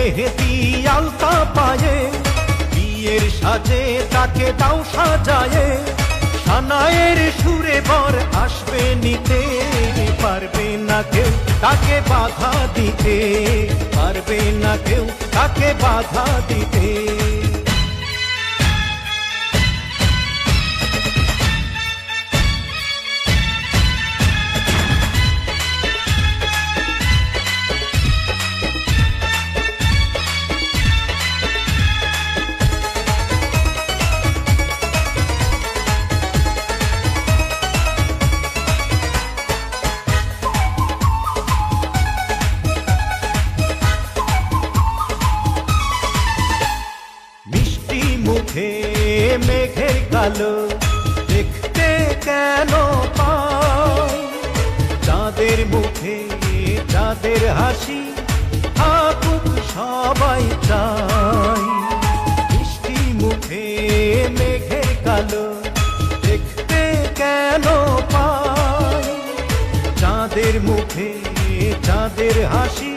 মেহেদি আলতা পায়ে, বিয়ের সাজে তাকে দাও সাজায়ে, সানায়ের সুরে বর আসবে নিতে, পারবে না কেউ তাকে বাধা দিতে, পারবে না কেউ তাকে বাধা দিতে। মুখে মেঘের কালো দেখতে কেন পাই, চাঁদের মুখে চাঁদের হাসি থাকুক সবাই চাই। মিষ্টি মুখে মেঘের কালো দেখতে কেন পাই, চাঁদের মুখে চাঁদের হাসি